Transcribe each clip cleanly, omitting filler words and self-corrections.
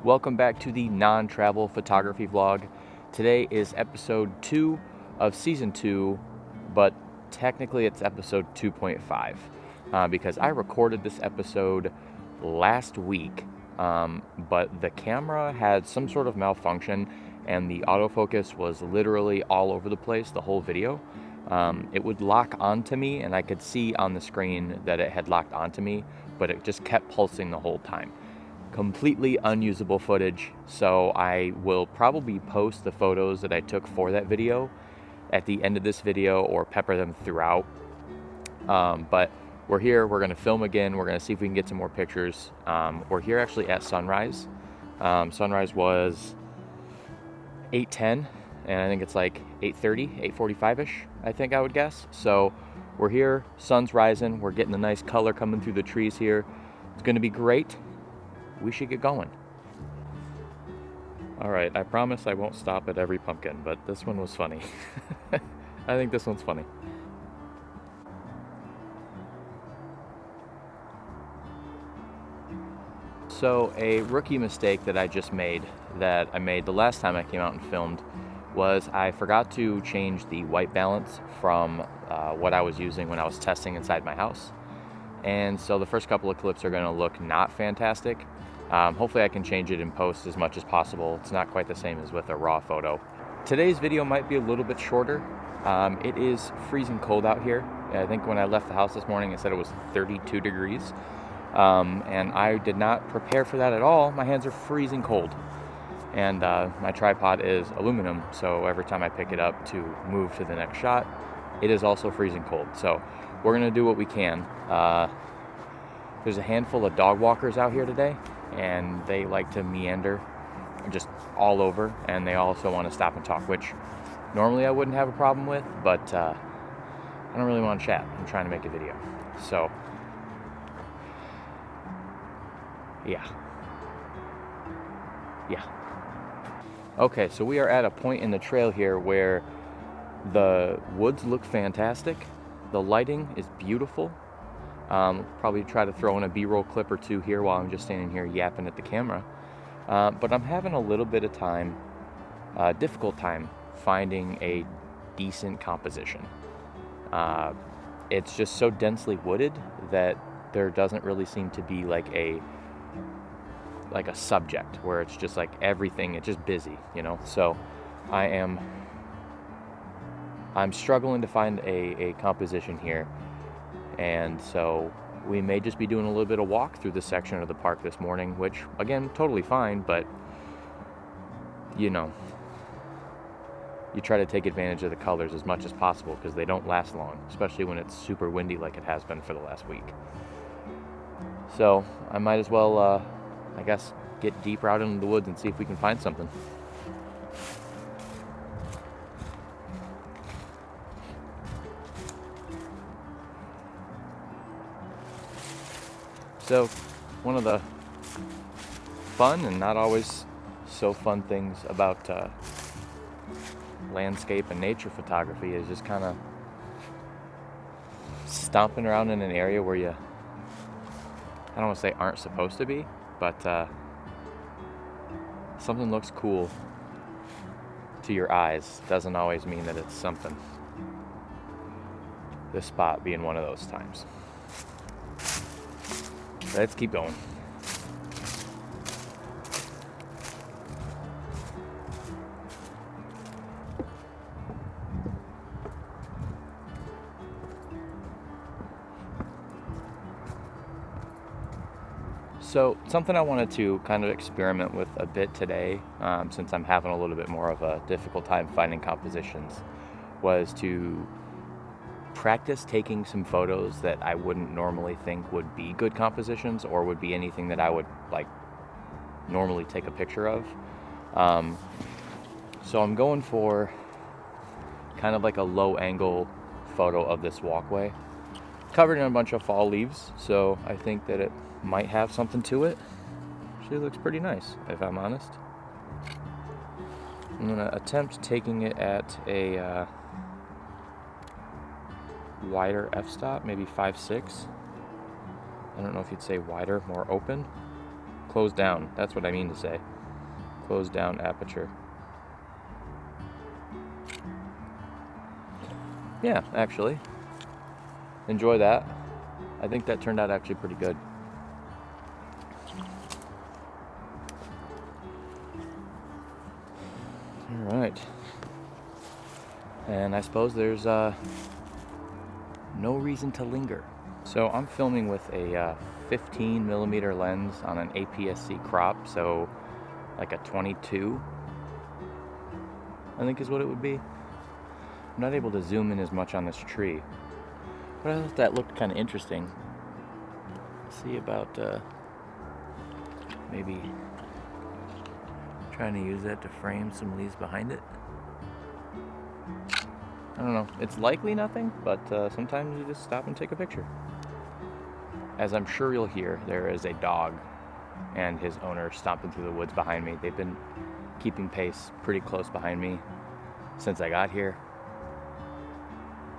Welcome back to the non-travel photography vlog. Today is episode 2 of season 2, but technically it's episode 2.5 because I recorded this episode last week, but the camera had some sort of malfunction and the autofocus was literally all over the place the whole video. It would lock onto me and I could see on the screen that it had locked onto me, but it just kept pulsing the whole time. Completely unusable footage, so I will probably post the photos that I took for that video at the end of this video or pepper them throughout. But we're here, we're gonna film again, we're gonna see if we can get some more pictures. We're here actually at sunrise. Sunrise was 8:10 and I think it's like 8:30, 8:45-ish, I think I would guess. So we're here, sun's rising, we're getting a nice color coming through the trees here. It's gonna be great. We should get going. All right, I promise I won't stop at every pumpkin, but this one was funny. I think this one's funny. So a rookie mistake that I just made, that I made the last time I came out and filmed, was I forgot to change the white balance from what I was using when I was testing inside my house. And so the first couple of clips are gonna look not fantastic. Hopefully I can change it in post as much as possible. It's not quite the same as with a raw photo. Today's video might be a little bit shorter. It is freezing cold out here. I think when I left the house this morning, it said it was 32 degrees. And I did not prepare for that at all. My hands are freezing cold. And my tripod is aluminum, so every time I pick it up to move to the next shot, it is also freezing cold. So we're gonna do what we can. There's a handful of dog walkers out here today, and they like to meander just all over, and they also want to stop and talk, which normally I wouldn't have a problem with, but I don't really want to chat. I'm trying to make a video. So yeah. Okay, so we are at a point in the trail here where the woods look fantastic. The lighting is beautiful. Probably try to throw in a B-roll clip or two here while I'm just standing here yapping at the camera. But I'm having a little bit of time, difficult time, finding a decent composition. It's just so densely wooded that there doesn't really seem to be like a subject where it's just like everything, it's just busy, you know? So I'm struggling to find a composition here. And so we may just be doing a little bit of walk through this section of the park this morning, which again, totally fine, but you know, you try to take advantage of the colors as much as possible because they don't last long, especially when it's super windy like it has been for the last week. So I might as well, I guess, get deeper out into the woods and see if we can find something. So one of the fun and not always so fun things about landscape and nature photography is just kind of stomping around in an area where you, I don't want to say aren't supposed to be, but something looks cool to your eyes doesn't always mean that it's something. This spot being one of those times. Let's keep going. So something I wanted to kind of experiment with a bit today, since I'm having a little bit more of a difficult time finding compositions, was to practice taking some photos that I wouldn't normally think would be good compositions or would be anything that I would like normally take a picture of. So I'm going for kind of like a low angle photo of this walkway covered in a bunch of fall leaves, so I think that it might have something to it. Actually looks pretty nice, if I'm honest. I'm gonna attempt taking it at a wider f-stop, maybe 5.6. I don't know if you'd say wider, more open. closed down. That's what I mean to say. Closed down aperture. Yeah, actually. Enjoy that. I think that turned out actually pretty good. All right. And I suppose there's no reason to linger. So I'm filming with a 15 millimeter lens on an APS-C crop, so like a 22, I think is what it would be. I'm not able to zoom in as much on this tree, but I thought that looked kind of interesting. See about maybe trying to use that to frame some leaves behind it. I don't know. It's likely nothing, but sometimes you just stop and take a picture. As I'm sure you'll hear, there is a dog and his owner stomping through the woods behind me. They've been keeping pace pretty close behind me since I got here.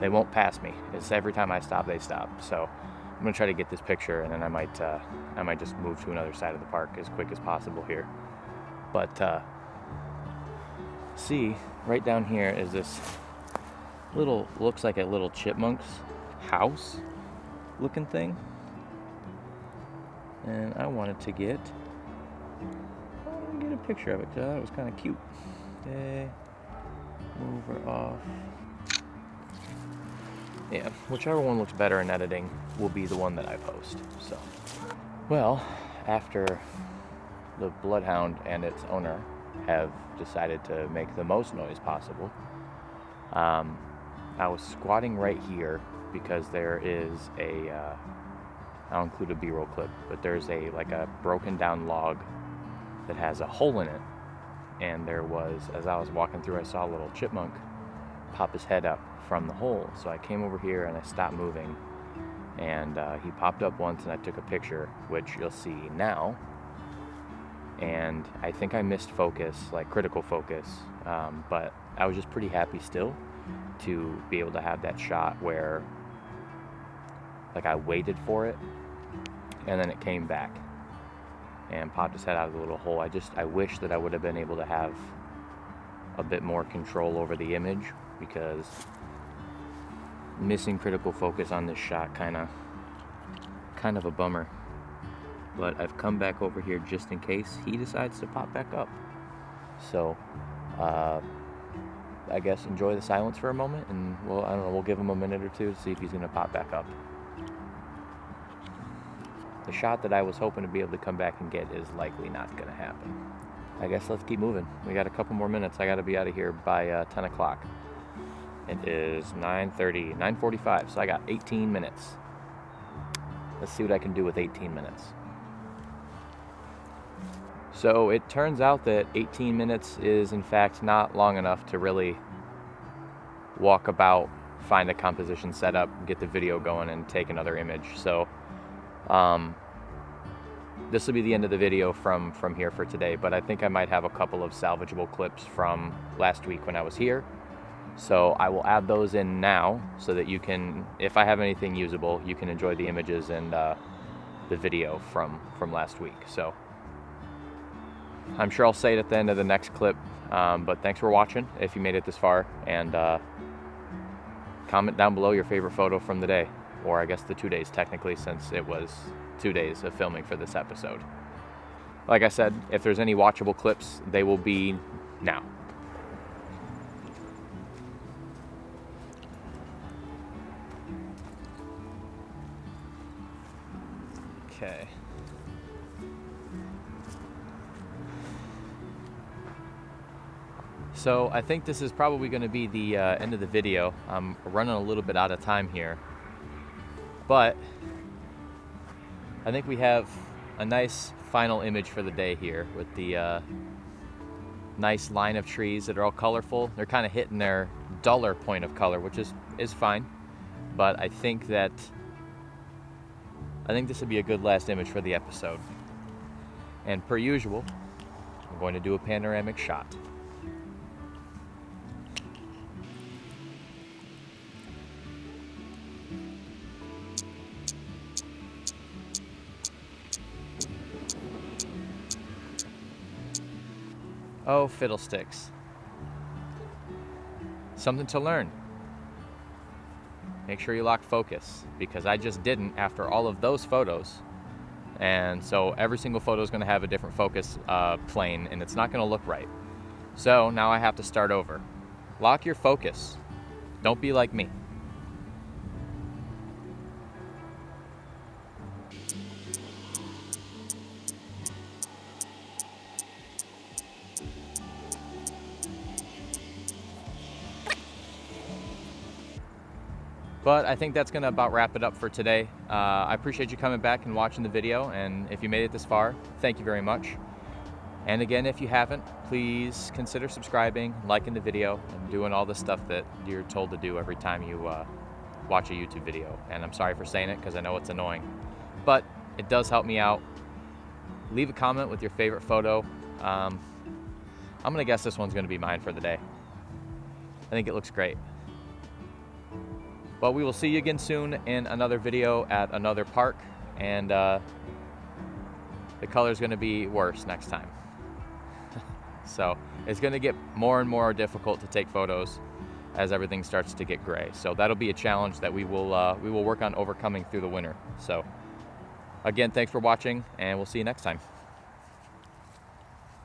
They won't pass me. It's every time I stop, they stop. So I'm gonna try to get this picture, and then I might just move to another side of the park as quick as possible here. But see, right down here is this looks like a little chipmunk's house looking thing, and I wanted to get a picture of it because I thought it was kind of cute. Okay, move her off. Yeah, whichever one looks better in editing will be the one that I post. So, well, after the bloodhound and its owner have decided to make the most noise possible, I was squatting right here because there is I'll include a B-roll clip, but there's like a broken down log that has a hole in it, and as I was walking through, I saw a little chipmunk pop his head up from the hole. So I came over here and I stopped moving, and he popped up once, and I took a picture, which you'll see now. And I think I missed focus, like critical focus, but I was just pretty happy still to be able to have that shot where like I waited for it and then it came back and popped his head out of the little hole. I wish that I would have been able to have a bit more control over the image, because missing critical focus on this shot kind of a bummer. But I've come back over here just in case he decides to pop back up. So I guess enjoy the silence for a moment, and we'll give him a minute or two to see if he's gonna pop back up. The shot that I was hoping to be able to come back and get is likely not gonna happen. I guess let's keep moving. We got a couple more minutes. I gotta be out of here by 10 o'clock. It is 9:45, so I got 18 minutes. Let's see what I can do with 18 minutes. So it turns out that 18 minutes is in fact not long enough to really walk about, find a composition setup, get the video going, and take another image. So this will be the end of the video from here for today, but I think I might have a couple of salvageable clips from last week when I was here. So I will add those in now so that you can, if I have anything usable, you can enjoy the images and the video from last week. So I'm sure I'll say it at the end of the next clip, but thanks for watching if you made it this far, and comment down below your favorite photo from the day, or I guess the 2 days technically, since it was 2 days of filming for this episode. Like I said, if there's any watchable clips, they will be now. Okay. So I think this is probably going to be the end of the video. I'm running a little bit out of time here, but I think we have a nice final image for the day here with the nice line of trees that are all colorful. They're kind of hitting their duller point of color, which is fine, but I think this would be a good last image for the episode. And per usual, I'm going to do a panoramic shot. Oh, fiddlesticks. Something to learn. Make sure you lock focus, because I just didn't after all of those photos. And so every single photo is going to have a different focus plane, and it's not going to look right. So now I have to start over. Lock your focus. Don't be like me. But I think that's going to about wrap it up for today. I appreciate you coming back and watching the video, and if you made it this far, thank you very much. And again, if you haven't, please consider subscribing, liking the video, and doing all the stuff that you're told to do every time you watch a YouTube video. And I'm sorry for saying it, because I know it's annoying, but it does help me out. Leave a comment with your favorite photo. I'm going to guess this one's going to be mine for the day. I think it looks great. But we will see you again soon in another video at another park, and the color is going to be worse next time. So it's going to get more and more difficult to take photos as everything starts to get gray. So that'll be a challenge that we will work on overcoming through the winter. So again, thanks for watching, and we'll see you next time.